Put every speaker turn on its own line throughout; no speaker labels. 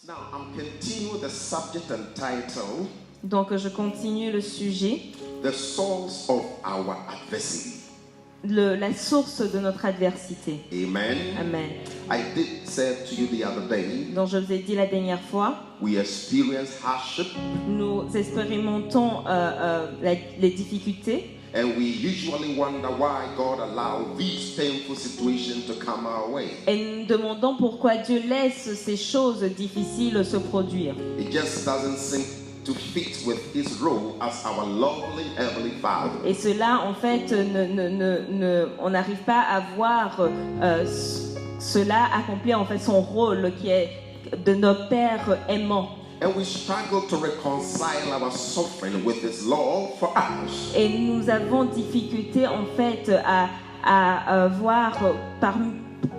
Now I'm continuing the subject and title,
Donc je continue le sujet,
the source of our adversity.
la source de notre adversité.
Amen.
Amen.
I did say to you the other day,
Donc je vous ai dit la dernière fois,
we experience hardship
nous expérimentons les difficultés
and we usually wonder why God allowed these painful situations to come our way.
et nous nous demandons pourquoi Dieu laisse ces choses difficiles se produire.
It just doesn't seem to fit with his role as our lovely heavenly Father.
Et cela, en fait, on n'arrive pas à voir cela accomplir en fait son rôle qui est de notre Père aimant.
And we struggle to reconcile our suffering with his love for us.
Et nous avons difficulté en fait à voir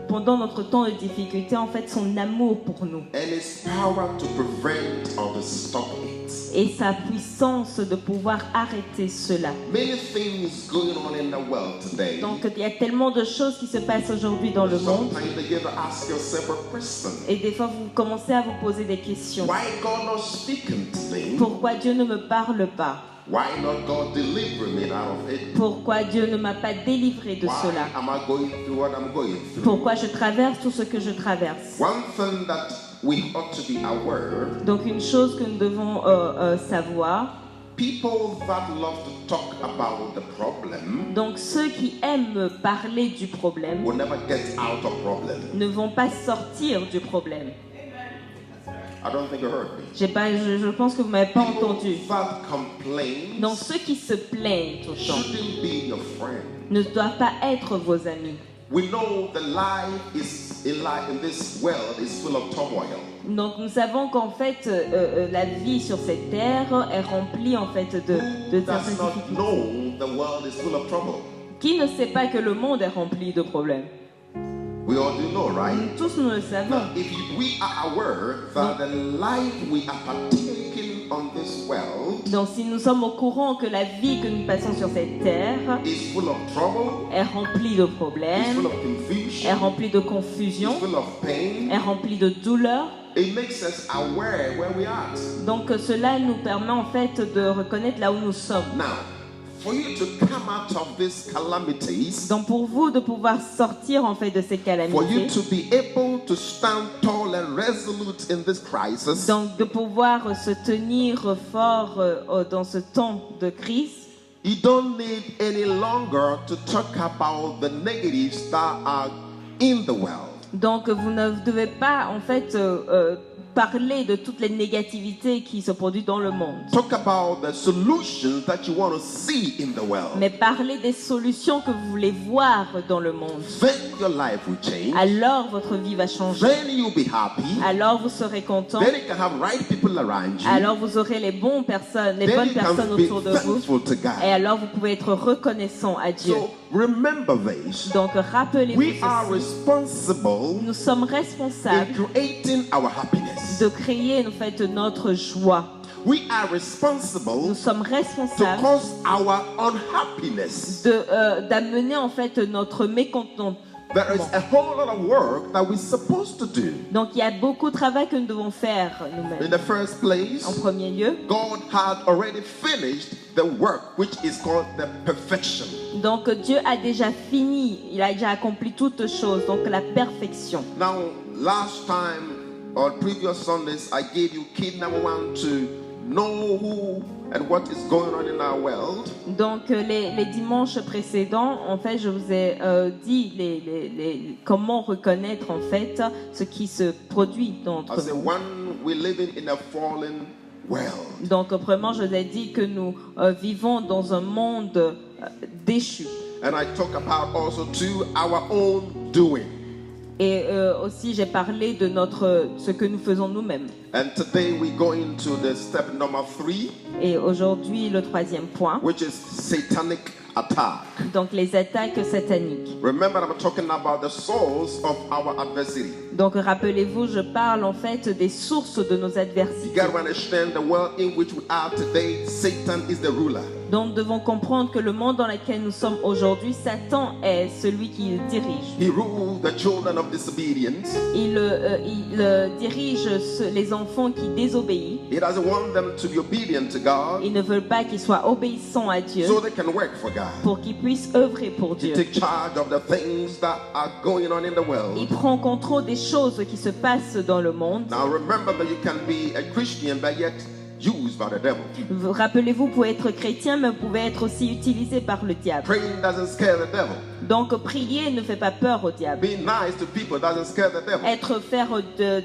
pendant notre temps de difficulté en fait son amour pour nous
And his power to prevent or to stop it.
et sa puissance de pouvoir arrêter cela.
Many things going on in the world today.
Donc il y a tellement de choses qui se passent aujourd'hui dans le monde
Sometimes you get to ask yourself a question.
et des fois vous commencez à vous poser des questions.
Why God not speaking to me?
Pourquoi Dieu ne me parle pas?
Why not God deliver me out of it?
Pourquoi Dieu ne m'a pas délivré de
Why
cela?
am I going through what I'm going through?
Pourquoi je traverse tout ce que je traverse?
One thing that we ought to be aware,
Donc une chose que nous devons savoir,
people that love to talk about the problem
donc ceux qui aiment parler du problème
will never get out of problem.
ne vont pas sortir du problème.
I don't think you heard me.
Je pense que vous ne m'avez pas entendu.
People that complain
Donc ceux qui se plaignent tout le temps
shouldn't be your friend.
ne doivent pas être vos amis.
We know the life in this world is full of turmoil.
Donc nous savons qu'en fait la vie sur cette terre est remplie en fait de
Who does
certaines
not
difficultés.
know the world is full of trouble?
Qui ne sait pas que le monde est rempli de problèmes?
We all do know, right?
Tous nous le savons.
Now, if we are aware that the life we are partaking on this world
Donc si nous sommes au courant que la vie que nous passons sur cette terre
is full of trouble,
est remplie de
is full
problèmes,
of
est
confusion,
remplie de
is
confusion,
full of pain,
est remplie de douleur,
it makes us aware where we are.
donc cela nous permet en fait de reconnaître là où nous sommes.
Now, for you to come out of these calamities,
Donc pour vous de pouvoir sortir en fait de ces
for you
calamités,
to be able to stand tall and resolute in this crisis,
donc de pouvoir se tenir fort dans ce temps de crise,
you don't need any longer to talk about the negatives that are in the world.
donc vous ne devez pas en fait parler de toutes les négativités qui se produisent dans le monde,
Talk about the solutions that you want to see in the world.
mais parler des solutions que vous voulez voir dans le monde.
Then your life will change.
Alors votre vie va changer.
Then you'll be happy.
Alors vous serez content.
Then you can have right people around you.
Alors vous aurez les bonnes personnes
Then
autour
you can
de
be
vous.
thankful to
Et
God.
alors vous pouvez être reconnaissant à Dieu.
So remember this.
Donc rappelez-vous
We are
ceci.
responsible
Nous sommes
in
responsables
creating our happiness.
de créer en fait notre joie.
We are responsible
Nous sommes
to
responsables
cause our unhappiness.
d'amener en fait notre mécontentement.
There is a whole lot of work that we're supposed to do.
Donc il y a beaucoup de travail que nous devons faire
In
nous-mêmes.
the first place,
En premier lieu,
God had already finished the work which is called the perfection.
donc Dieu a déjà fini, il a déjà accompli toutes choses, donc la perfection.
Now, last time or previous Sundays, I gave you key number 1 to know who and what is going on in our world.
Donc les dimanches précédents, en fait, je vous ai dit comment reconnaître en fait ce qui se produit dans
I
notre
said,
monde.
one, we're living in a fallen world.
Donc premièrement, je vous ai dit que nous vivons dans un monde déchu.
And I talk about also to our own doing.
Et aussi, j'ai parlé de ce que nous faisons nous-mêmes.
And today we go into the step number 3,
Et aujourd'hui, le troisième point,
which is satanic attack.
donc les attaques sataniques.
Remember, I'm talking about the source of our adversity.
Donc rappelez-vous, je parle en fait des sources de nos
You
adversités.
got to understand the world in which we are today, Satan is the ruler.
Donc nous devons comprendre que le monde dans lequel nous sommes aujourd'hui, Satan est celui qui le dirige.
He rules the children of disobedience.
Il dirige les enfants qui désobéissent.
He doesn't want them to be obedient to God
Il ne veut pas qu'ils soient obéissants à Dieu
so they can work for God.
pour qu'ils puissent œuvrer pour
He
Dieu.
takes charge of the things that are going on in the world.
Il prend contrôle des choses qui se passent dans le monde.
Now remember that you can be a Christian but yet used by the devil.
Rappelez-vous, vous pouvez être chrétien, mais vous pouvez être aussi utilisé par le diable.
Praying doesn't scare the devil.
Donc prier ne fait pas peur au diable.
Being nice to people doesn't scare the devil.
Faire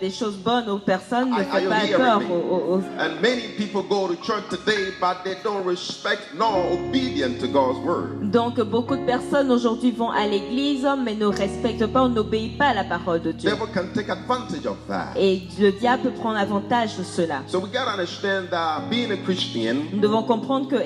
des choses bonnes aux personnes ne
Are
fait
you
pas
hearing
peur
me?
aux...
And many people go to church today but they don't respect nor obedient to God's word.
Donc beaucoup de personnes aujourd'hui vont à l'église mais ne respectent pas ou n'obéissent pas à la parole de Dieu.
Devil can take advantage of that.
Et le diable peut prendre avantage de cela.
So we gotta understand that being a Christian
Nous devons comprendre que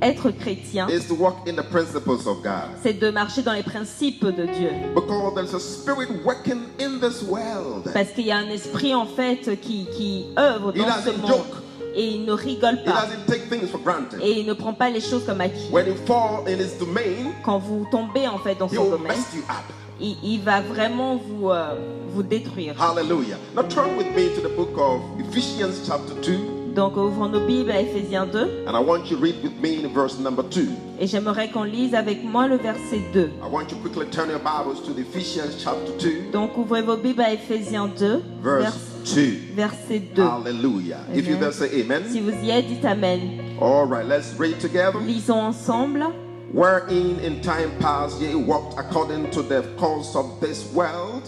être chrétien,
is to walk in the principles of God.
c'est de marcher dans les principes de Dieu.
Because there's a spirit working in this world.
Parce qu'il y a un esprit en fait qui œuvre
He
dans ce
doesn't
monde.
joke.
Et il ne rigole
He
pas.
doesn't take things for granted.
Et il ne prend pas les choses comme acquis.
When you fall in his domain,
Quand vous tombez en fait dans
he
son
will
domaine,
mess you up.
il va vraiment vous détruire.
Hallelujah. Now turn with me to the book of Ephesians chapter 2.
Donc ouvrons nos Bibles à Éphésiens 2.
And I want you to read with me in verse number 2.
Et j'aimerais qu'on lise avec moi le verset 2.
I want you to quickly turn your Bibles to the Ephesians chapter 2.
Donc ouvrez vos Bibles à Éphésiens 2,
Verse 2.
verset 2.
Hallelujah. If you
Amen.
there say amen.
Si vous y êtes, dites Amen.
All right, let's read together.
Lisons ensemble.
Wherein in time past ye walked according to the course of this world,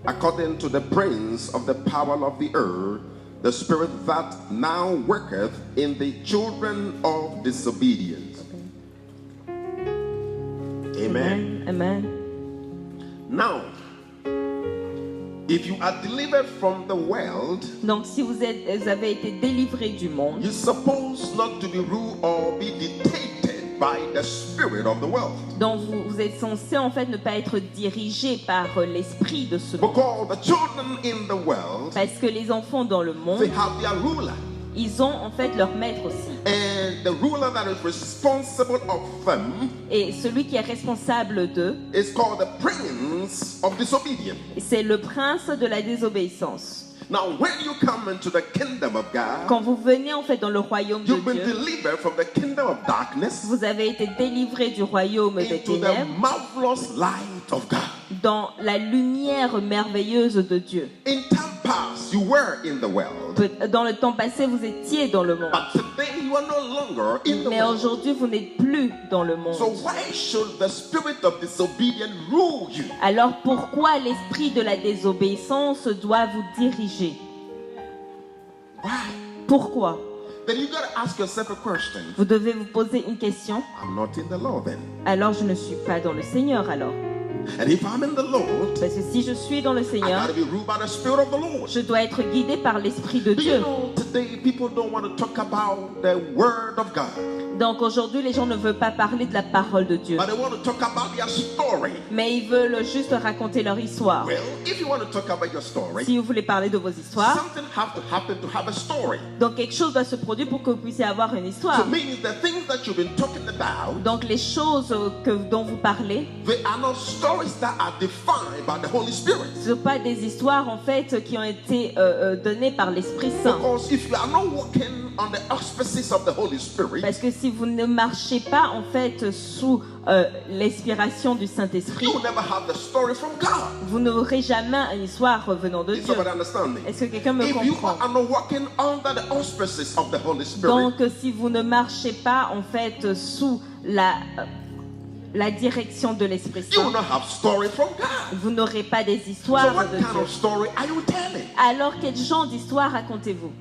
according to the prince of the power of the earth, the spirit that now worketh in the children of disobedience. Amen.
Amen.
Now, if you are delivered from the world,
Donc si vous avez été délivrés du monde,
you're supposed not to be ruled or be dictated by the spirit of the world.
donc vous êtes censé en fait ne pas être dirigé par l'esprit de ce monde.
Because the children in the world,
Parce que les enfants dans le
they
monde,
have their ruler.
ils ont en fait leur maître aussi.
And the ruler that is responsible of them
Et celui qui est responsable d'eux,
is called the prince of disobedience.
c'est le prince de la désobéissance.
Now, when you come into the kingdom of God,
Quand vous venez en fait dans le royaume de
you've been
Dieu,
delivered from the kingdom of darkness
vous avez été délivré du royaume des
into the
ténèbres
marvelous light of God.
dans la lumière merveilleuse de Dieu.
In time past, you were in the world,
Dans le temps passé, vous étiez dans le monde.
but today you are no longer in the
Mais
world.
aujourd'hui, vous n'êtes plus dans le monde.
So why should the spirit of disobedience rule you?
Alors pourquoi l'esprit de la désobéissance doit vous diriger?
Why?
Pourquoi?
Then you gotta ask yourself a question.
Vous devez vous poser une question.
I'm not in the law then.
Alors je ne suis pas dans le Seigneur alors.
And if I'm in the Lord,
Parce que si je suis dans le
I
Seigneur,
gotta be ruled by the Spirit of the Lord.
je dois être guidé par l'Esprit de
Do you
Dieu.
know today people don't want to talk about the Word of God,
Donc aujourd'hui, les gens ne veulent pas parler de la parole de Dieu.
but they want to talk about their story.
Mais ils veulent juste raconter leur histoire.
Well, if you want to talk about your story,
Si vous voulez parler de vos histoires,
something have to happen to have a story.
donc quelque chose doit se produire pour que vous puissiez avoir une
So
histoire.
means the things that you've been talking about,
Donc les choses dont vous parlez,
they are not stories that are defined by the Holy Spirit.
ce ne sont pas des histoires en fait qui ont été données par l'Esprit Saint.
Because if you are not walking on the auspices of the Holy Spirit,
Parce que si vous ne marchez pas en fait sous l'inspiration du Saint-Esprit,
you will never have the story from God.
vous n'aurez jamais une histoire venant de
Did
Dieu.
somebody understand me?
Est-ce que quelqu'un me
If you
comprend?
are not walking under the auspices of the Holy Spirit,
Donc si vous ne marchez pas en fait sous la direction de l'Esprit
you will
Saint,
not have story from God.
vous n'aurez pas des
So
histoires
what
de
kind
Dieu.
of story are you telling?
Alors quel genre d'histoire racontez-vous?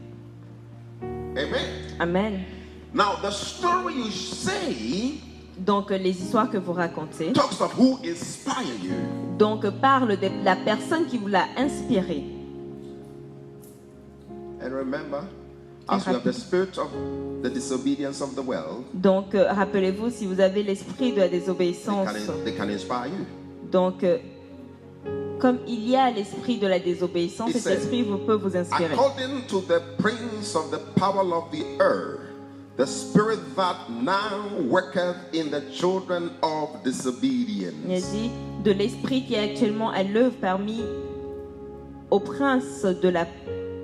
Amen.
Amen.
Now the story you say
Donc les histoires que vous racontez
talks of who inspired you.
donc parle de la personne qui vous l'a inspiré.
And remember, as you have the spirit of the disobedience of the world,
Donc rappelez-vous, si vous avez l'esprit de la désobéissance,
they can inspire you.
donc comme il y a l'esprit de la désobéissance,
It
cet
says,
esprit peut vous inspirer.
According to the prince of the power of the earth, The spirit that now worketh in the children of
Il a
disobedience.
dit de l'esprit qui est actuellement à l'œuvre parmi au prince de la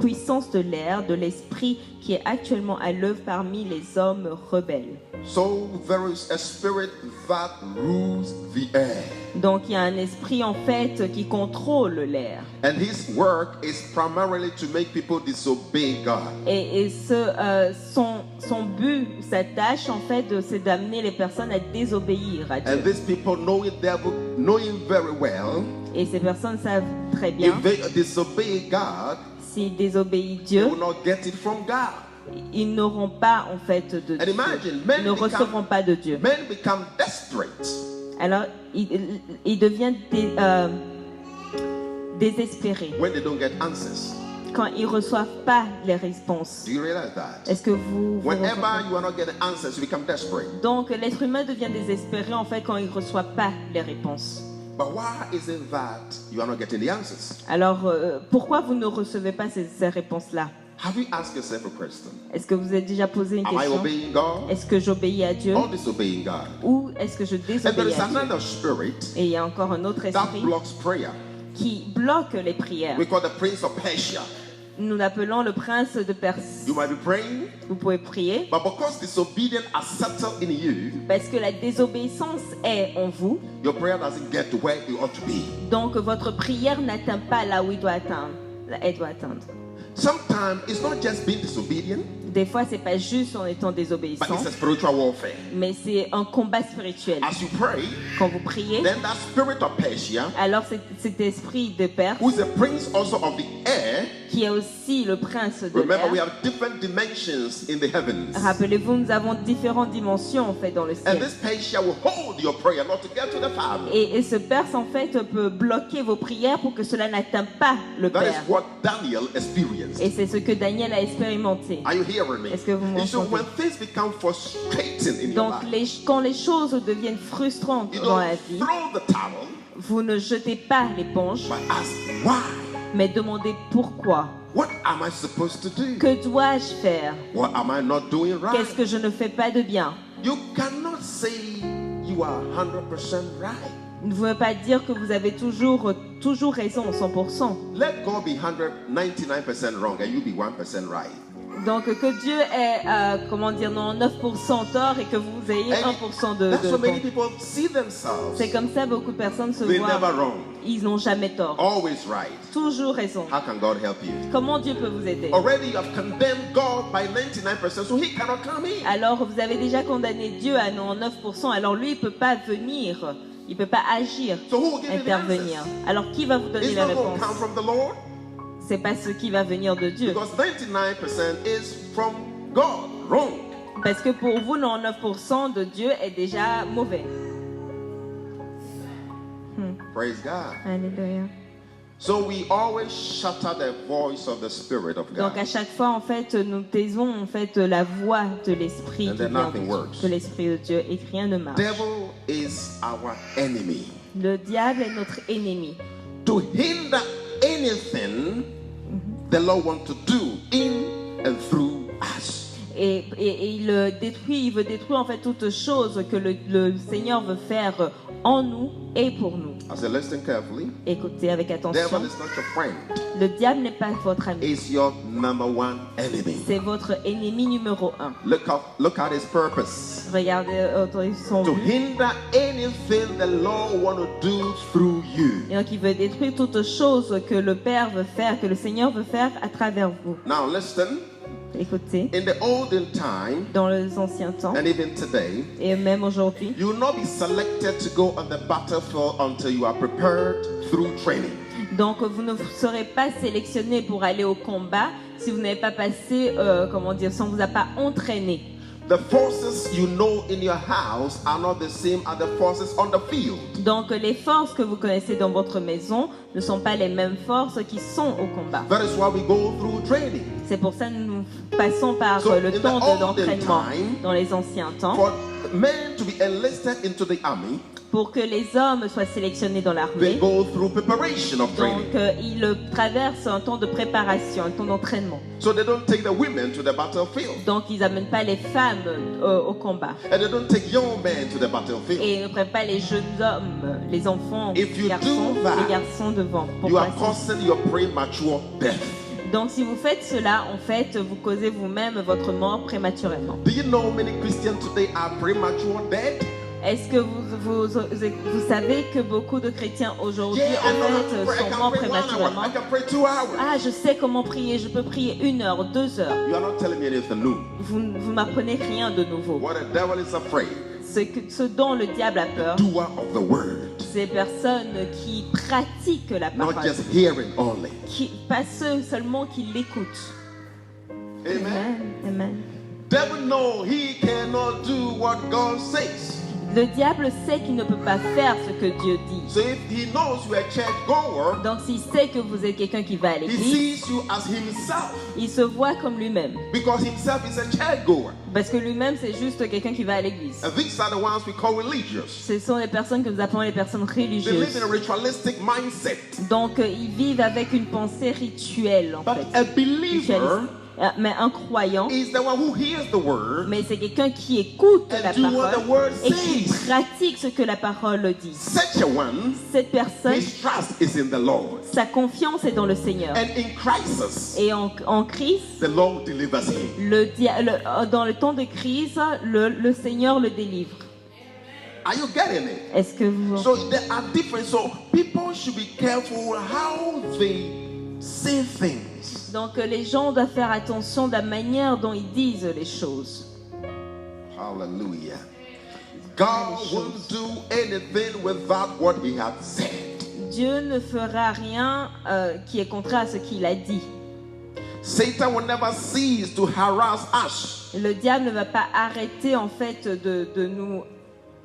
puissance de l'air, de l'esprit qui est actuellement à l'œuvre parmi les hommes rebelles.
So there is a spirit that rules the air.
Donc il y a un esprit en fait qui contrôle l'air.
And his work is primarily to make people disobey God.
Et son but, sa tâche en fait, c'est d'amener les personnes à désobéir à Dieu.
And these people know him very well.
Et ces personnes savent très bien,
If they disobey God,
s'ils désobéissent
they
Dieu,
will not get it from God.
ils n'auront pas en fait de
And
Dieu.
imagine,
Ils ne recevront pas de Dieu.
men become desperate
Alors, ils deviennent désespérés
when they don't get answers.
quand ils ne reçoivent pas les réponses.
Do you realize that?
Est-ce que vous
Whenever
ressentez?
you are not getting answers, you become desperate.
Donc, l'être humain devient désespéré en fait quand il ne reçoit pas les réponses.
But why is it that you are not getting the answers?
Alors, pourquoi vous ne recevez pas ces réponses-là?
Have you asked yourself a question?
Est-ce que vous avez déjà posé une
Am I
question?
obeying God
Est-ce que j'obéis à Dieu
or disobeying God?
ou est-ce que je
And there
désobéis
is
à Dieu?
another spirit
Et il y a encore un autre
that
esprit
blocks prayer.
qui bloque les prières.
We call the prince of Persia.
Nous l'appelons le prince de Perse.
You might be praying,
Vous pouvez prier
but because disobedience are settled in you,
parce que la désobéissance est en vous.
your prayer doesn't get to where it ought to be.
Donc votre prière n'atteint pas là où elle doit atteindre.
Sometimes it's not just being disobedient,
Des fois, c'est pas juste en étant
but
désobéissant,
it's a spiritual warfare.
mais c'est un combat spirituel.
As you pray,
Quand vous priez,
then that spirit of Persia,
alors cet esprit de Perse,
who is the prince also of the air,
qui est aussi le prince de
remember we
l'air.
have different dimensions in the heavens.
Rappelez-vous, nous avons différentes dimensions en fait dans le
And
ciel.
this Persia will hold your prayer not to get to the Father.
Et ce Perse en fait peut bloquer vos prières pour que cela n'atteigne pas le
That is
Père.
what Daniel experienced.
Et c'est ce que Daniel a expérimenté.
Are you hearing me?
Est-ce que vous
And so
m'entendez?
when things become frustrating in your
Donc
life,
quand les choses deviennent frustrantes
you
dans la
don't
vie,
throw the towel,
vous ne jetez pas l'éponge,
but ask why.
mais demandez pourquoi.
What am I supposed to do?
Que dois-je faire?
What am I not doing right?
Qu'est-ce que je ne fais pas de bien?
You cannot say you are 100% right.
Ne veut pas dire que vous avez toujours raison, 100%.
Let God be 99% wrong and you be 1% right.
Donc que Dieu ait, 9% tort et que vous ayez 1% de
That's why many
bon.
people see themselves.
C'est comme ça, beaucoup de personnes se
They're
voient.
never wrong,
Ils n'ont jamais tort.
always right.
Toujours raison.
How can God help you?
Comment Dieu peut vous aider?
Already you have condemned God by 99%, so He cannot come in.
Alors vous avez déjà condamné Dieu à 9%, alors lui il peut pas venir, il peut pas agir,
So who will give you the
intervenir.
answers?
Alors qui va vous donner
It's
la
not going to
réponse?
come from the Lord
C'est pas ce qui va venir de Dieu.
because 99% is from God. Wrong.
Parce que pour vous, 9% de Dieu est déjà mauvais.
Praise God.
Alléluia.
So we always shatter the voice of the Spirit of
Donc à
God.
chaque fois, en fait, nous taisons en fait la voix de l'esprit
And
qui
then
vient
nothing
de,
works.
de l'esprit de Dieu et que rien ne marche.
Devil is our enemy.
Le diable est notre ennemi.
To hinder anything the Lord wants to do in and through us.
Et il veut détruire en fait toute chose que le Seigneur veut faire en nous et pour nous.
I said, listen carefully.
Écoutez avec attention.
Devil is not your friend.
Le diable n'est pas votre ami.
It's your number one enemy.
C'est votre ennemi numéro 1.
Look at his purpose.
Regardez son
To
but.
hinder anything the Lord want to do through you.
Et donc il veut détruire toute chose que le Père veut faire, que le Seigneur veut faire à travers vous.
Now listen,
Écoutez,
in the olden time
dans les anciens temps
and even today,
et même aujourd'hui,
you will not be selected to go on the battlefield until you are prepared through training.
donc vous ne serez pas sélectionné pour aller au combat si vous n'avez pas passé, si on vous a pas entraîné.
The forces you know in your house are not the same as the forces on the field.
Donc les forces que vous connaissez dans votre maison ne sont pas les mêmes forces qui sont au combat.
That is why we go through training.
C'est pour ça que nous passons par
So,
le
in the
temps
olden
d'entraînement
time,
dans les anciens temps.
For men to be enlisted into the army,
pour que les hommes soient sélectionnés dans
they
l'armée,
go through preparation of training.
donc ils traversent un temps de préparation, un temps d'entraînement.
So they don't take the women to the battlefield.
Donc ils n'amènent pas les femmes au combat.
And they don't take young men to the battlefield.
Et ils ne prennent pas les jeunes hommes, les enfants,
If you
garçons,
do that,
les garçons devant.
You are
Pourquoi?
causing your premature death.
Donc si vous faites cela, en fait, vous causez vous-même votre mort prématurément.
Do you know many Christians today are premature dead?
Est-ce que vous savez que beaucoup de chrétiens aujourd'hui,
Yeah, I know how to
en
pray.
fait,
I
sont
can
morts
pray 1 hour.
prématurément?
I can pray 2 hours.
Ah, je sais comment prier, je peux prier 1 heure, 2 heures.
You are not telling me anything new.
Vous m'apprenez rien de nouveau.
What the devil is afraid.
Ce dont le diable a peur,
Doer of the word,
c'est personnes qui pratiquent la
not
parole,
just hearing only.
pas ceux seulement qui l'écoutent.
Amen.
Amen.
Devil know he cannot do what God says.
Le diable sait qu'il ne peut pas faire ce que Dieu dit.
So if he knows you are a church goer,
Donc s'il sait que vous êtes quelqu'un qui va à
he
l'église,
sees you as himself,
il se voit comme lui-même.
because himself is a church goer.
Parce que lui-même, c'est juste quelqu'un qui va à l'église.
And these are the ones we call religious.
Ce sont les personnes que nous appelons les personnes
They live
religieuses.
in a ritualistic mindset.
Donc ils vivent avec une pensée rituelle en
But
fait.
a believer
Ritualiste. Mais un croyant,
is the one who hears the word
mais c'est quelqu'un qui écoute la
and do what the
parole
word
et qui
says.
pratique ce que la parole dit.
Such a one,
Cette personne,
his trust is in the Lord.
sa confiance est dans le Seigneur.
And in crisis,
Et en crise,
the Lord delivers him.
dans le temps de crise, le Seigneur le délivre.
Are you getting it?
Est-ce que vous...
So there are different. So people should be careful how they say things.
Donc les gens doivent faire attention de la manière dont ils disent les choses.
Hallelujah. God won't do anything without what he has said.
Dieu ne fera rien qui est contraire à ce qu'il a dit.
Satan will never cease to harass us.
Le diable ne va pas arrêter en fait de nous...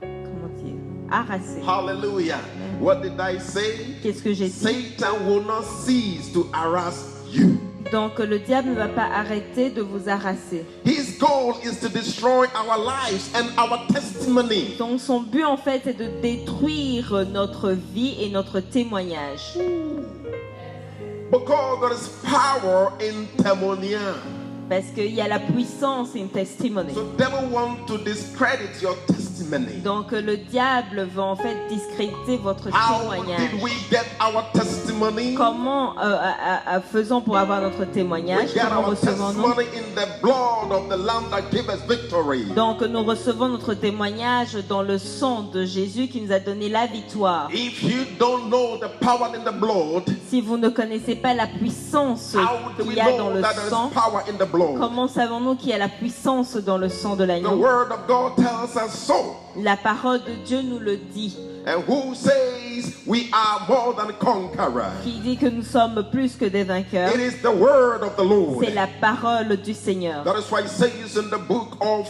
Comment dire? Harasser.
Hallelujah. What did I say?
Qu'est-ce que j'ai dit?
Satan will not cease to harass you.
Donc le diable ne va pas arrêter de vous harasser.
His goal is to destroy our lives and our testimony.
Donc son but en fait est de détruire notre vie et notre témoignage.
Because there is power in testimony.
Parce qu'il y a la puissance in testimony.
So devil want to discredit your testimony.
Donc le diable veut en fait discréditer votre
How
témoignage.
did we get our testimony?
Comment faisons pour avoir notre
We
témoignage?
get
Comment
our
recevons-nous?
testimony in the blood of the Lamb that gave us victory.
Donc nous recevons notre témoignage dans le sang de Jésus qui nous a donné la victoire.
If you don't know the power in the blood,
Si vous ne connaissez pas la puissance
how do we
qu'il y a dans
know
le
that there
sang,
is power in the blood?
comment savons-nous qu'il y a la puissance dans le sang de
The
l'agneau?
word of God tells us so.
La parole de Dieu nous le dit,
And who says we are more than conquerors?
qui dit que nous sommes plus que des vainqueurs.
It is the word of the Lord.
C'est la parole du Seigneur.
That is why it says in the book of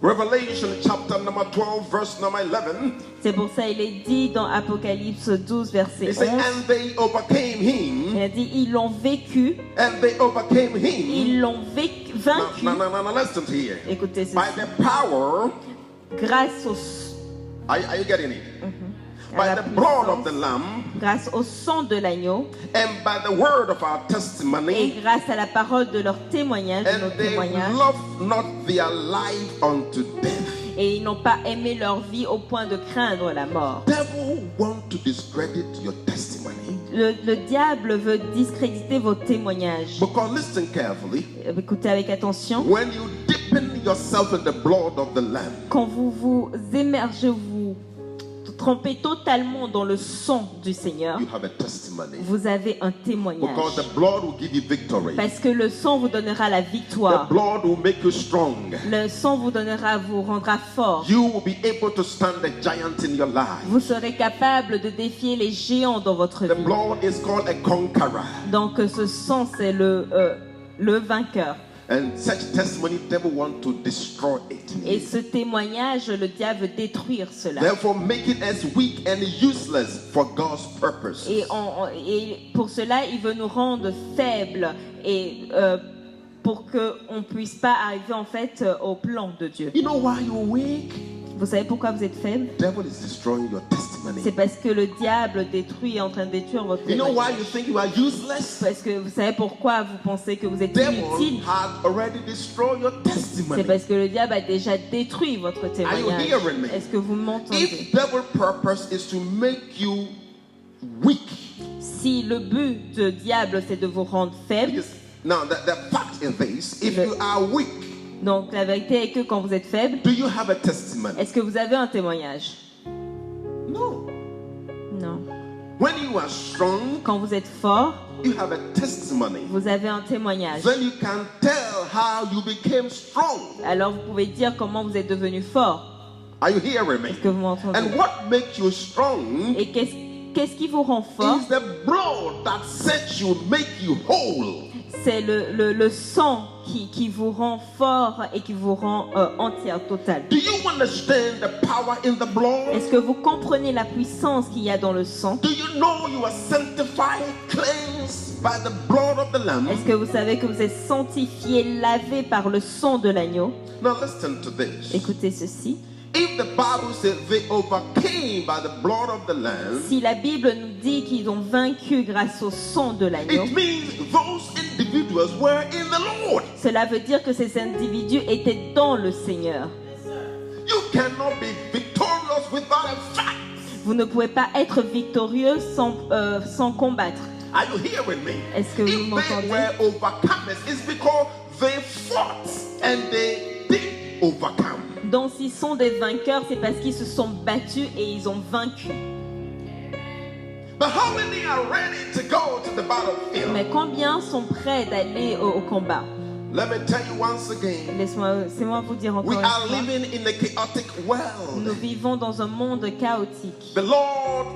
Revelation chapter number 12 verse number 11,
C'est pour ça il est dit dans Apocalypse 12 verset
it says,
11.
and they overcame him,
Il a dit ils l'ont vécu,
and they overcame him.
ils l'ont vaincu.
Now, listen to here.
Écoutez ceci.
By the power,
Grâce au
are you getting it?
à
By
la
the blood of
puissance,
the Lamb,
grâce au sang de l'agneau
and by the word of our
et
testimony,
grâce à la parole de leur témoignage, de nos
and they
témoignages,
loved not their life unto death.
et ils n'ont pas aimé leur vie au point de craindre la mort.
Devil want to discredit your testimony.
Le diable veut discréditer vos témoignages.
Because listen carefully,
Écoutez avec attention.
when you deepen yourself in the blood of the Lamb,
Quand vous vous émergez, vous trempez totalement dans le sang du Seigneur,
you have a testimony.
vous avez un témoignage.
Because the blood will give you victory.
Parce que le sang vous donnera la
The
victoire.
blood will make you strong.
Le sang vous rendra fort.
You will be able to stand the giant in your life.
Vous serez capable de défier les géants dans votre
The
vie.
blood is called a conqueror.
Donc ce sang, c'est le vainqueur.
And such testimony, devil want to destroy it.
Et ce témoignage, le diable veut détruire cela.
Therefore, make it as weak and useless for God's purpose.
Et pour cela, il veut nous rendre faibles et pour qu'on ne puisse pas arriver en fait au plan de Dieu.
You know why you're weak?
Vous savez pourquoi vous êtes faible?
The devil is destroying your testimony.
C'est parce que le diable détruit, est en train de détruire votre
You know why
témoignage.
you think you are useless?
Parce que vous savez pourquoi vous pensez que vous êtes
The devil
inutile?
had already destroyed your
C'est
testimony.
parce que le diable a déjà détruit votre témoignage.
hearing me?
Est-ce que vous m'entendez?
If devil's purpose is to make you weak,
Si le but du diable c'est de vous rendre faible,
because now the fact is this: if you are weak,
donc la vérité est que quand vous êtes faible,
do you have a testimony?
est-ce que vous avez un témoignage?
No.
Non.
When you are strong,
Quand vous êtes fort,
you have a testimony.
vous avez un témoignage.
Then you can tell how you became strong.
Alors vous pouvez dire comment vous êtes devenu fort.
Are you hearing me?
Est-ce que vous m'entendez?
And what makes you strong
Et qu'est-ce qui vous rend fort?
is the blood that sets you, make you whole.
C'est le sang qui vous rend fort et qui vous rend entière, totale.
Do you understand the power in the blood?
Est-ce que vous comprenez la puissance qu'il y a dans le sang?
Do you know you are sanctified, cleansed by the blood of the Lamb?
Est-ce que vous savez que vous êtes sanctifié, lavé par le sang de l'agneau?
Now listen to this.
Écoutez ceci.
If the Bible says they overcame by the blood of the Lamb,
Si la Bible nous dit qu'ils ont vaincu grâce au sang de l'agneau,
it means those individuals were in the Lord.
cela veut dire que ces individus étaient dans le Seigneur.
You cannot be victorious without a fight.
Vous ne pouvez pas être victorieux sans combattre.
Are you hearing me?
Est-ce que vous
If they
m'entendez?
were overcomers, it's because they fought and they did overcome.
Donc s'ils sont des vainqueurs, c'est parce qu'ils se sont battus et ils ont vaincu.
But how many are ready to go to the battlefield?
Mais combien sont prêts d'aller au combat?
Let me tell you once again.
Laissez-moi vous dire encore
We
une
are
fois.
living in a chaotic
Nous
world.
vivons dans un monde chaotique.
The Lord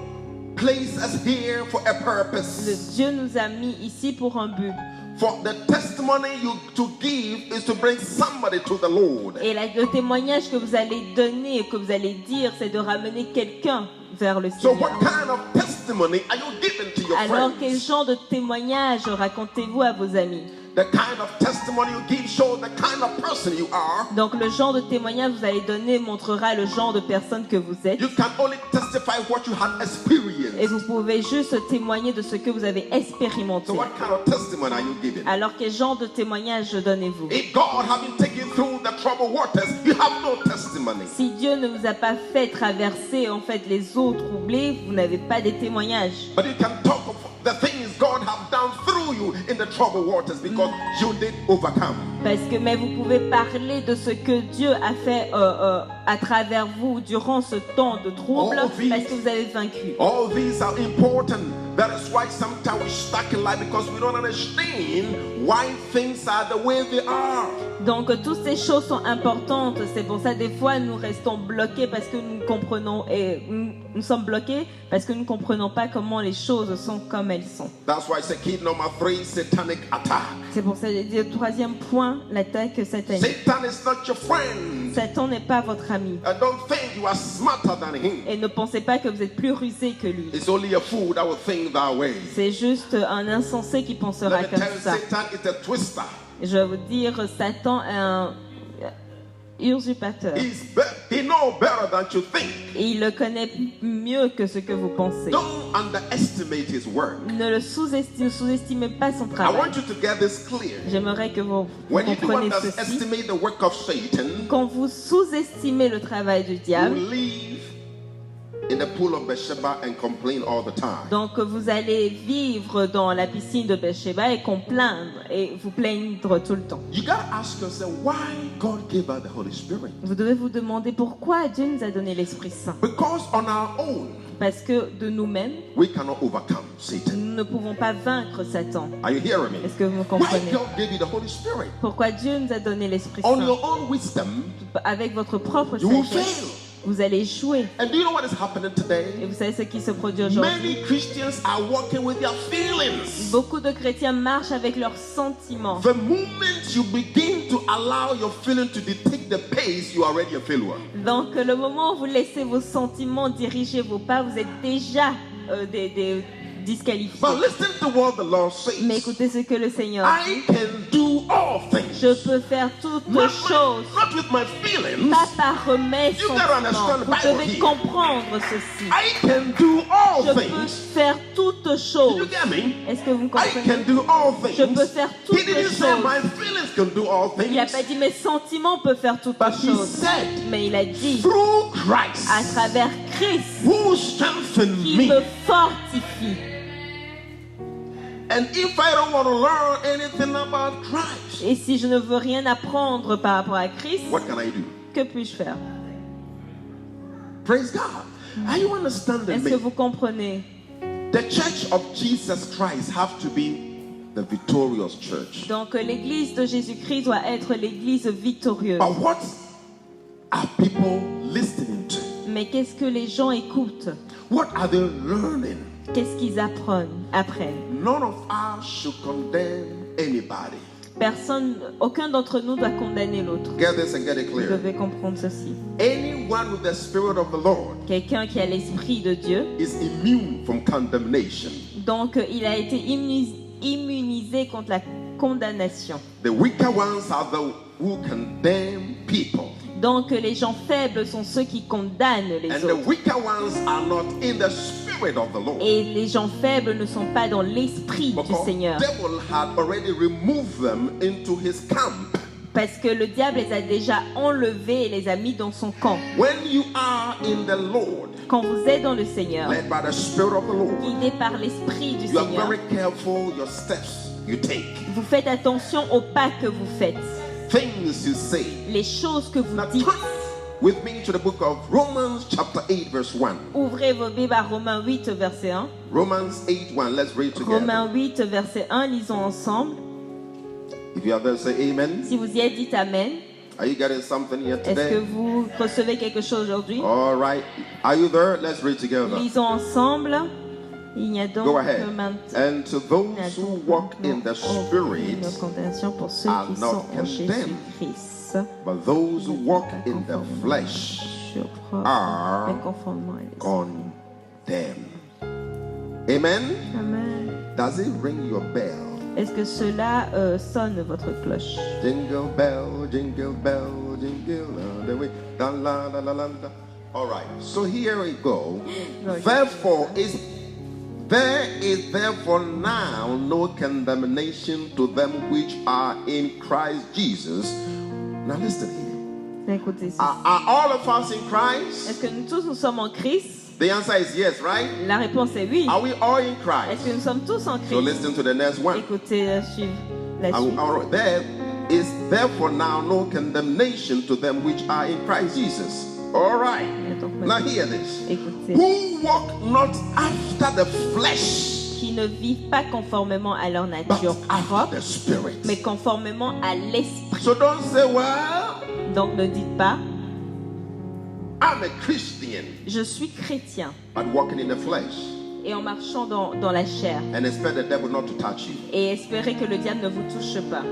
placed us here for a purpose.
Dieu nous a mis ici pour un but.
For the testimony you to give is to bring somebody to the Lord.
Et le témoignage que vous allez donner, que vous allez dire, c'est de ramener quelqu'un vers le
So what
Seigneur.
kind of testimony are you giving to your
Alors quel
friends?
genre de témoignage racontez-vous à vos amis?
The kind of testimony you give shows the kind of person you are.
Donc le genre de témoignage que vous allez donner montrera le genre de personne que vous êtes.
You can only testify what you had experienced.
Et vous pouvez juste témoigner de ce que vous avez expérimenté.
So what kind of testimony are you giving?
Alors quel genre de témoignage donnez-vous?
If God haven't taken you through the troubled waters, you have no testimony.
Si Dieu ne vous a pas fait traverser en fait les eaux troublées, vous n'avez pas des témoignages.
But you can talk of the things God have done through you in the troubled waters because you did overcome.
Mais vous pouvez parler de ce que Dieu a fait à travers vous durant ce temps de trouble
All these-
parce que vous avez vaincu.
All these are important. That is why sometimes we stuck in life because we don't understand why things are the way they are.
Donc toutes ces choses sont importantes. C'est pour ça des fois nous restons bloqués parce que nous comprenons et nous sommes bloqués parce que nous ne comprenons pas comment les choses sont comme elles sont.
That's why it's key number 3, satanic attack.
C'est pour ça que j'ai dit le troisième point, l'attaque satanique.
Satan is not your friend.
Satan n'est pas votre ami.
And don't think you are smarter than him.
Et ne pensez pas que vous êtes plus rusé que lui.
It's only a fool that will think that way.
C'est juste un insensé qui pensera
Let me
comme
tell you,
ça.
Satan is a twister.
Je vais vous dire, Satan est un usurpateur.
He knows better than you think.
Et il le connaît mieux que ce que vous pensez.
Don't underestimate his work.
Ne sous-estimez pas son
I
travail.
want you to get this clear.
J'aimerais que vous
When you do
compreniez ceci.
underestimate the work of Satan,
Quand vous sous-estimez le travail du
you
diable,
live in the pool of Bathsheba and complain all the time.
donc vous allez vivre dans la piscine de Bathsheba et vous plaindre tout le temps.
You gotta ask yourself why God gave us the Holy Spirit.
Vous devez vous demander pourquoi Dieu nous a donné l'Esprit Saint.
Because on our own,
Parce que de nous-mêmes,
we cannot overcome Satan.
nous ne pouvons pas vaincre Satan.
Are you hearing me?
Est-ce que vous me
Why
comprenez?
God gave you the Holy Spirit?
Pourquoi Dieu nous a donné l'Esprit
On
Saint?
your own wisdom,
Avec votre propre
you will
sagesse,
fail.
vous allez échouer.
And do you know what is happening
Et
today?
vous savez ce qui se produit aujourd'hui?
Many Christians are walking with their feelings.
Beaucoup de chrétiens marchent avec leurs sentiments.
The moment you begin to allow your feeling to dictate the pace, you are already a failure.
Donc le moment où vous laissez vos sentiments diriger vos pas, vous êtes déjà des disqualifié.
But listen to what the Lord says.
Mais écoutez ce que le Seigneur dit.
I can do all things.
Je peux faire toutes
Not
choses,
with my feelings.
pas par mes
You gotta
sentiments.
understand the
Vous
Bible
devez
here.
comprendre ceci.
I can do all
Je peux
things.
faire toutes
You
choses.
get me?
Est-ce que vous
I
comprenez?
can do all things.
Je peux faire toutes
He didn't
les
say
choses.
my feelings can do all
Il n'a
things.
pas dit mes sentiments peuvent faire toutes
But
les
he
choses.
said,
Mais il a dit
through Christ,
à travers Christ
who strengthened
qui
me.
me fortifie.
And if I don't want to learn anything about Christ,
Et si je ne veux rien apprendre par rapport à Christ,
what can I do?
que puis-je faire?
Praise God. Are you understanding
Est-ce que
me?
vous comprenez?
The church of Jesus Christ have to be the victorious church.
Donc l'église de Jésus-Christ doit être l'église victorieuse.
But what are people listening to?
Mais qu'est-ce que les gens écoutent?
What are they learning?
Qu'est-ce qu'ils apprennent?
None of us should condemn anybody.
Aucun d'entre nous doit condamner l'autre.
Get this and get it
Vous
clear.
devez comprendre ceci.
Anyone with the Spirit of the Lord
Quelqu'un qui a l'esprit de Dieu,
is immune from condemnation.
donc il a été immunisé contre la condamnation.
The weaker ones are the who condemn people.
Donc les gens faibles sont ceux qui condamnent les
And the
autres.
weaker ones are not in the Spirit of the Lord.
Et les gens faibles ne sont pas dans l'esprit du
Because
Seigneur.
the devil had already removed them into his camp.
Parce que le diable les a déjà enlevés et les a mis dans son camp.
When you are in the Lord,
Quand vous êtes dans le Seigneur,
led by the Spirit of the Lord,
guidé par l'esprit du
you are
Seigneur,
very careful your steps you take,
vous faites attention aux pas que vous faites,
things you say.
les choses que vous
Now
dites.
turn with me to the book of Romans chapter 8 verse 1.
Ouvrez vos Bibles à Romains 8, verset 1.
Romans 8:1. Let's read together.
Romains 8, verset 1, lisons ensemble.
If you have that, say amen.
Si vous y êtes, dites Amen.
Are you getting something here
Est-ce que
today?
vous recevez quelque chose aujourd'hui?
All right. Are you there? Let's read together.
Lisons ensemble. Il n'y a donc
Go ahead.
que maintenant
And to those who walk in the Spirit,
aucune condamnation pour ceux
are
qui
not
sont en
condemned.
Jésus-Christ.
but those who walk in the flesh are
Mais conformément à l'esprit.
condemned. Amen.
Amen.
Does it ring your bell?
Est-ce que cela sonne votre cloche?
Jingle bell, jingle bell, jingle all the way. Da, la, la, la, la, la. All right. So here we go. Therefore there is therefore now no condemnation to them which are in Christ Jesus. Now listen here.
Écoutez ceci.
Are all of us in Christ?
Est-ce que nous tous nous sommes en Christ?
The answer is yes, right?
La réponse est oui.
Are we all in
Est-ce
Christ?
que nous sommes tous en
So
Christ?
listen to the next one.
Écoutez la suite.
All right. There is therefore now no condemnation to them which are in Christ Jesus. All right. Now hear this.
Écoutez.
Who walk not after the flesh,
Qui ne vivent pas conformément à leur
but
nature
after
propre,
the Spirit.
mais conformément à l'esprit.
So don't say, well,
Donc ne dites pas,
I'm a Christian,
je suis chrétien,
but walking in the flesh,
et en marchant dans la chair,
and expect the devil not to touch you.
et espérez que le diable ne vous touche pas.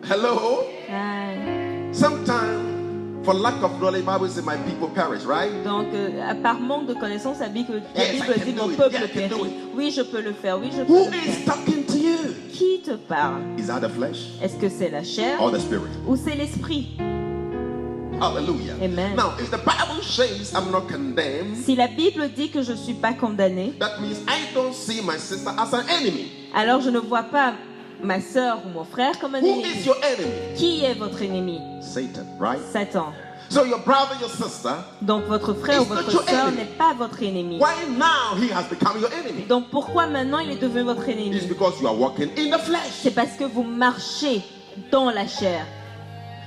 Hello?
Ah,
Sometimes, for lack of knowledge, Bible says my people perish, right?
donc, par manque de connaissances, la Bible
Yes, I can
dit
do
mon
it.
peuple
Yeah, I can do
périt.
it.
Oui, je peux le faire. Oui, je peux
Who
le
is
faire.
talking to you?
Qui te parle?
Is that the flesh
Est-ce que c'est la chair
or the spirit?
ou c'est l'esprit?
Hallelujah.
Amen.
Now, if the Bible says I'm not condemned,
Si la Bible dit que je ne suis pas condamné,
that means I don't see my sister as an enemy.
alors je ne vois pas ma sœur ou mon frère comme un
Who
ennemi.
is your enemy?
Qui est votre ennemi?
Satan, right?
Satan.
So your brother, your sister,
Donc votre frère ou
It's not
votre
your
sœur
enemy.
n'est pas votre ennemi.
why now he has become your enemy?
Donc pourquoi maintenant il est devenu votre
It's
ennemi?
because you are walking in the flesh.
C'est parce que vous marchez dans la chair.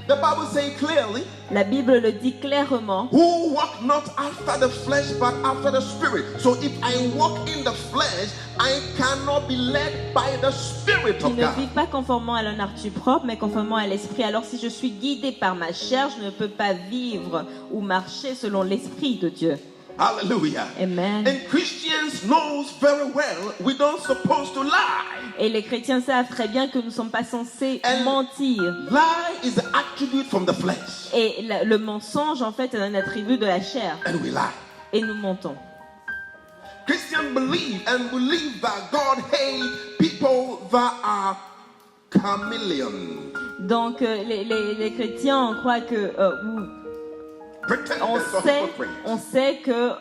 The Bible says clearly,
La Bible le dit clairement.
who walk not after the flesh but after the spirit. So if I walk in the flesh, I cannot be led by the spirit
Qui
of
ne
God.
vivent pas conformément à leur nature propre, mais conformément à l'esprit. Alors si je suis guidé par ma chair, je ne peux pas vivre ou marcher selon l'esprit de Dieu.
Hallelujah.
Amen.
And Christians knows very well we don't supposed to lie.
Et les chrétiens savent très bien que nous ne sommes pas censés
And-
mentir.
Lie is an attribute from the flesh.
Et le mensonge, en fait, est un attribut de la chair.
And we lie.
Et nous mentons.
Christians believe that God hates people that are chameleons.
Donc les chrétiens croient que on sait que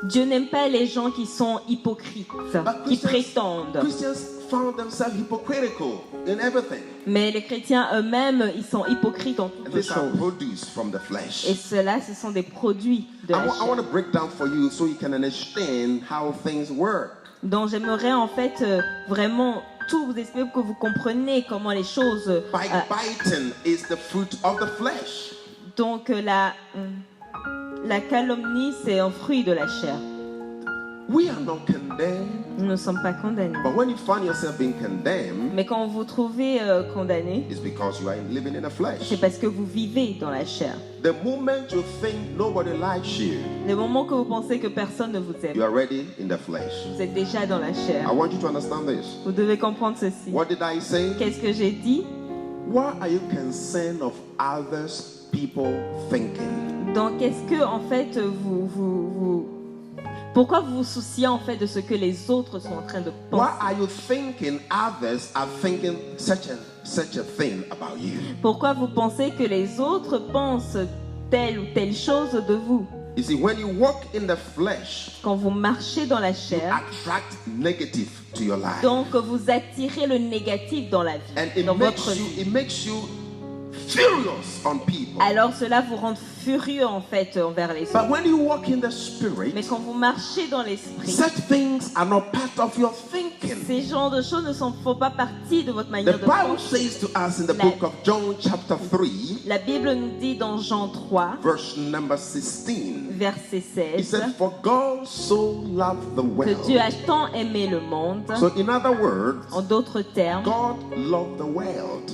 Dieu n'aime pas les gens qui sont hypocrites, qui prétendent.
Christians found themselves hypocritical in everything.
Mais les chrétiens eux-mêmes, ils sont hypocrites en toutes
These are
choses.
produced from the flesh.
Et cela, ce sont des produits de la
I want to
chair.
break down for you so you can understand how things work.
Donc j'aimerais en fait vraiment tout vous expliquer pour que vous compreniez comment les choses...
Backbiting is the fruit of the flesh.
donc la calomnie, c'est un fruit de la chair.
We are not condemned,
Nous ne sommes pas condamnés.
but when you find yourself being condemned,
Mais quand vous trouvez condamné,
it's because you are living in the flesh.
c'est parce que vous vivez dans la chair.
The moment you think nobody likes you,
Le moment que vous pensez que personne ne vous
you
aime,
are already in the flesh.
vous êtes déjà dans la chair.
I want you to understand this.
Vous devez comprendre ceci.
What did I say?
Qu'est-ce que j'ai dit?
Why are you concerned of others people thinking?
Donc, est-ce que en fait pourquoi vous vous souciez en fait de ce que les autres sont en train de
Why
penser?
are you thinking others are thinking such a thing about you?
Pourquoi vous pensez que les autres pensent telle ou telle chose de vous?
You see, when you walk in the flesh,
Quand vous marchez dans la
you
chair,
attract negative to your life.
donc vous attirez le négatif dans la vie,
And
dans votre vie.
it makes you furious on people.
Alors cela vous rend furieux en fait envers les
But
autres.
when you walk in the spirit,
Mais quand vous marchez dans l'esprit,
such things are not part of your thinking.
ces genres de choses ne font pas partie de votre
The
manière de
Bible
penser.
says to us in the book of John chapter 3,
La Bible nous dit dans Jean 3,
verse number 16,
verset
it
16,
said, "For God so loved the
que Dieu
world."
a tant aimé le monde.
So in other words,
En d'autres termes,
God loved the world,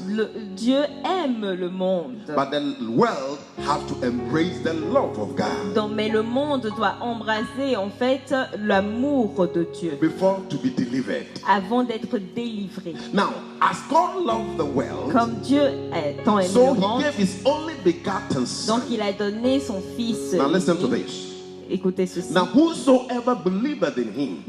Dieu aime le monde.
but the world have to embrace the love of God
Mais le monde doit embraser en fait l'amour de Dieu
before to be delivered.
avant d'être délivré.
Now, as God loved the world,
Comme Dieu a tant aimé
so
le
He
monde,
gave His only begotten
donc
Son.
il a donné son Fils
Now listen to
unique.
this.
Écoutez ceci.
Now, whosoever believeth in Him,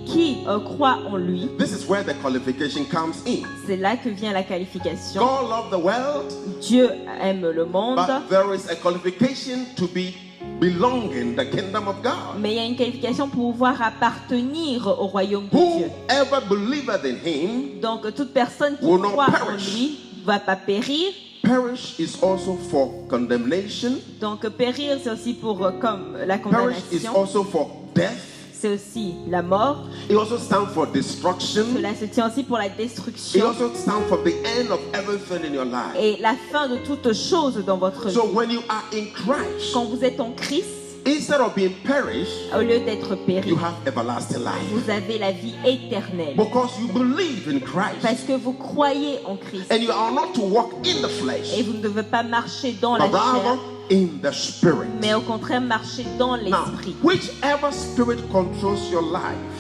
Qui croit en lui,
this is where the qualification comes in.
c'est là que vient la qualification.
God loved the world,
Dieu aime le monde,
but there is a qualification to be belonging the kingdom of God.
mais il y a une qualification pour pouvoir appartenir au royaume de Dieu.
Whoever believeth in Him,
Donc toute personne qui
will not
croit en
perish.
lui va pas périr.
perish is also for condemnation.
Donc périr, c'est aussi pour comme la
Perish is
condamnation,
also for death.
c'est aussi la mort.
It also stands for destruction.
Cela se tient aussi pour la
It
destruction
also stands for the end of everything in your life.
et la fin de toute chose dans votre vie.
So when you are in Christ,
Quand vous êtes en Christ,
instead of being perished,
au lieu d'être péri,
you have everlasting life.
vous avez la vie éternelle.
Because you believe in Christ.
Parce que vous croyez en Christ.
And you are not to walk in the flesh,
Et vous ne devez pas marcher dans la
but rather
chair,
in the spirit.
mais au contraire marcher dans
Now,
l'esprit.
whichever spirit controls your life,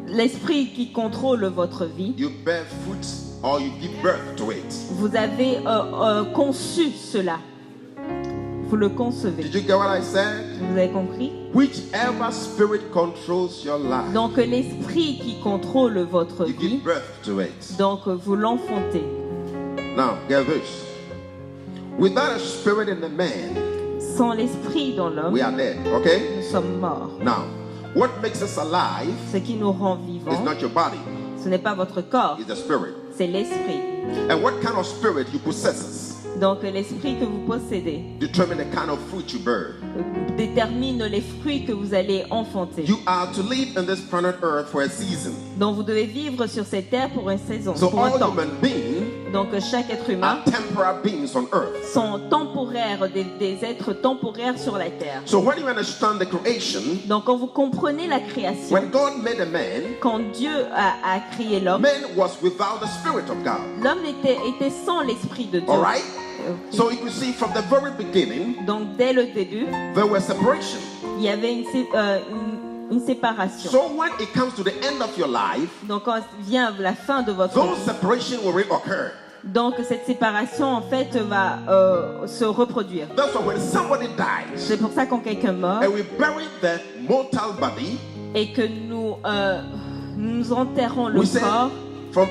L'esprit qui contrôle votre vie,
you bear fruit or you give birth to it.
vous avez conçu cela. Vous le concevez.
Did you get what I said?
Vous avez compris?
Whichever spirit controls your life,
Donc l'esprit qui contrôle votre
you
vie,
give birth to it.
donc vous l'enfantez.
Now, get this. Without a spirit in the man,
Sans l'esprit dans l'homme,
we are dead, okay?
nous sommes morts.
Now, what makes us alive
Ce qui nous rend
is
vivants,
not your body,
ce n'est pas votre corps,
it's the spirit.
c'est l'esprit.
And what kind of spirit you possess
Donc l'esprit que vous possédez
determine the kind of fruit you bear.
détermine les fruits que vous allez enfanter.
You are to live in this planet Earth for a season.
Donc vous devez vivre sur cette terre pour une saison,
So
pour un
all
temps.
human beings
Donc chaque être humain
are temporary beings on earth.
sont temporaires, des êtres temporaires sur la terre.
So when you understand the creation,
Donc quand vous comprenez la création,
when God made a man,
quand Dieu a créé l'homme,
man was without the spirit of God.
l'homme était sans l'esprit de Dieu.
All right?
Ok.
So you can see from the very beginning,
Donc dès le début,
there was separation.
il y avait une séparation.
So when it comes to the end of your life,
Donc quand vient la fin de votre
those
vie,
separation will reoccur.
Donc cette séparation en fait va se reproduire.
That's why when somebody dies
C'est pour ça quand quelqu'un meurt
and we bury the mortal body,
et que nous enterrons le
we say
corps,
from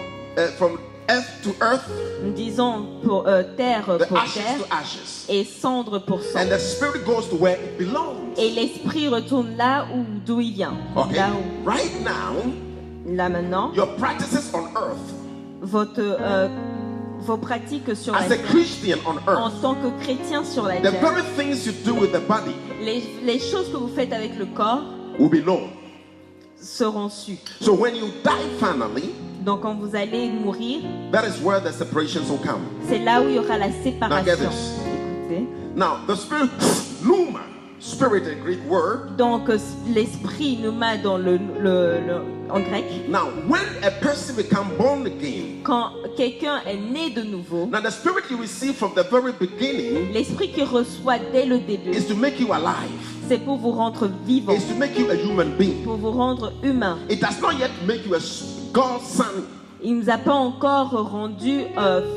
earth to earth,
nous disons pour terre
the
pour
ashes
terre
to ashes,
et cendre pour cendre.
and the spirit goes to where it belongs.
Et l'esprit retourne d'où il vient.
Okay.
Là,
Right now,
là maintenant,
your practices on earth
vos pratiques sur la
as a
terre,
Christian on
en
earth,
tant que chrétien sur la
the
terre,
very things you do with the body
les choses que vous faites avec le corps
will be known.
seront sues.
So when you die finally,
Donc quand vous allez mourir,
that is where the separations will come.
c'est là où il y aura la
Now get
séparation.
this.
Écoutez.
Now the spirit, pneuma, spirit a Greek word.
Donc l'esprit pneuma dans en grec.
Now when a person becomes born again,
Quand quelqu'un est né de nouveau,
now the spirit you receive from the very beginning
l'esprit qu'il reçoit dès le début,
is to make you alive.
c'est pour vous rendre vivant,
Is to make you a human being.
pour vous rendre humain.
It does not yet make you a God's son.
Il ne nous a pas encore rendu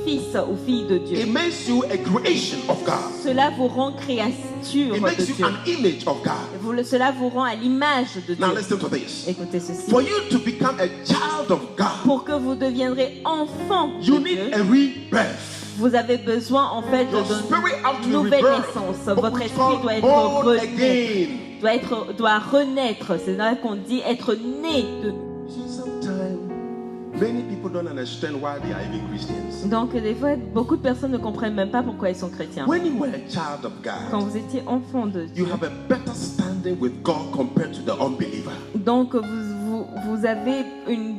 fils ou fille de Dieu.
It makes you a creation of God.
Cela vous rend créature
It
de
makes you
Dieu.
an image of God.
Cela vous rend à l'image de Dieu.
Now listen to this.
Écoutez ceci.
For you to become a child of God,
Pour que vous deviendrez enfant
you
de
need
Dieu,
a rebirth.
vous avez besoin en fait
Your spirit have to
d'une
be
nouvelle
rebirth.
naissance.
What
Votre
we
esprit
call
doit être
born
renaître.
again.
Doit renaître. C'est là qu'on dit être né de nous.
See, sometimes many people don't understand why they are even Christians.
Donc des fois, beaucoup de personnes ne comprennent même pas pourquoi ils sont chrétiens.
When you were a child of
Quand
God,
vous étiez enfant de
you
Dieu,
have a better standing with God compared to the unbeliever.
donc vous avez une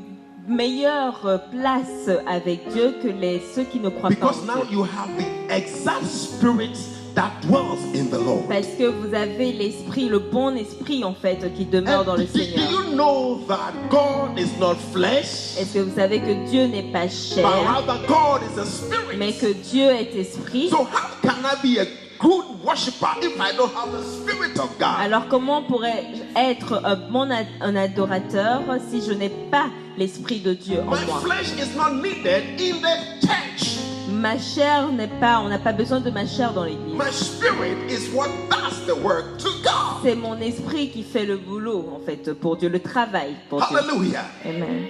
meilleure place avec Dieu que ceux qui ne croient pas
Because
en
now
Dieu.
you have the exact spirit that dwells in the Lord.
Parce que vous avez l'esprit, le bon esprit en fait, qui demeure dans le
Do
Seigneur.
you know that God is not flesh,
Est-ce que vous savez que Dieu n'est pas
but
chair,
rather God is a spirit?
mais que Dieu est esprit?
So how can I be a good worshiper if I don't have the spirit of God?
Alors comment pourrais-je être un adorateur si je n'ai pas l'esprit de Dieu en
My
moi?
flesh is not needed in the church.
Ma chair n'est pas, on n'a pas besoin de ma chair dans l'église.
My spirit is what does the work to God.
C'est mon esprit qui fait le boulot en fait pour Dieu, le travail pour Dieu.
Hallelujah.
Amen.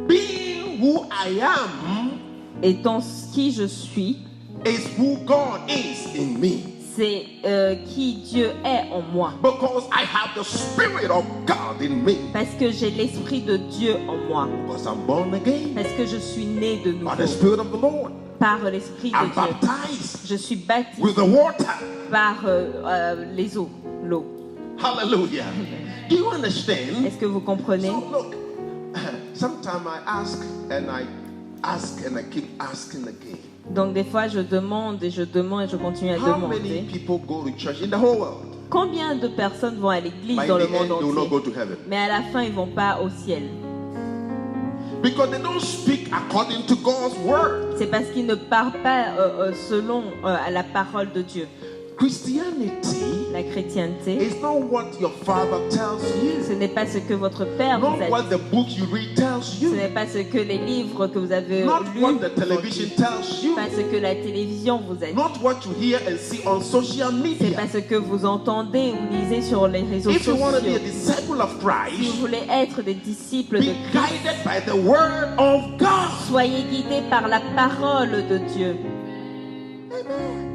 Being who I am
Étant qui je suis,
is who God is in me.
c'est qui Dieu est en moi.
Because I have the spirit of God in me.
Parce que j'ai l'esprit de Dieu en moi.
Because I'm born again
Parce que je suis né de
by
nouveau
the spirit of the Lord.
par l'esprit de
I'm
Dieu.
baptized
Je suis baptisé
with the water.
par les eaux, l'eau.
Hallelujah. Do you understand?
Est-ce que vous comprenez?
So look, sometimes I ask and I keep asking again.
Donc des fois je demande et je continue à
How many
demander.
people go to church in the whole world?
Combien de personnes vont à l'église
But
dans
in
le
the
monde
end, they will not
entier?
go to heaven.
Mais à la fin ils vont pas au ciel.
Because they don't speak according to God's word.
C'est parce qu'ils ne parlent pas selon à la parole de Dieu.
Christianity
La chrétienté,
is not what your father tells you.
ce n'est pas ce que votre père
Not
vous a
what
dit.
the book you read tells
Ce
you.
n'est pas ce que les livres que vous avez
Not
lus,
what the television tells you.
pas ce que la télévision vous a dit.
Not what you hear and see on social
C'est
media.
pas ce que vous entendez ou lisez sur les réseaux
If you want to be
sociaux.
a disciple of
Si vous
Christ,
voulez être des disciples
be
de Christ,
guided by the word of God.
soyez guidés par la parole de Dieu.
Amen.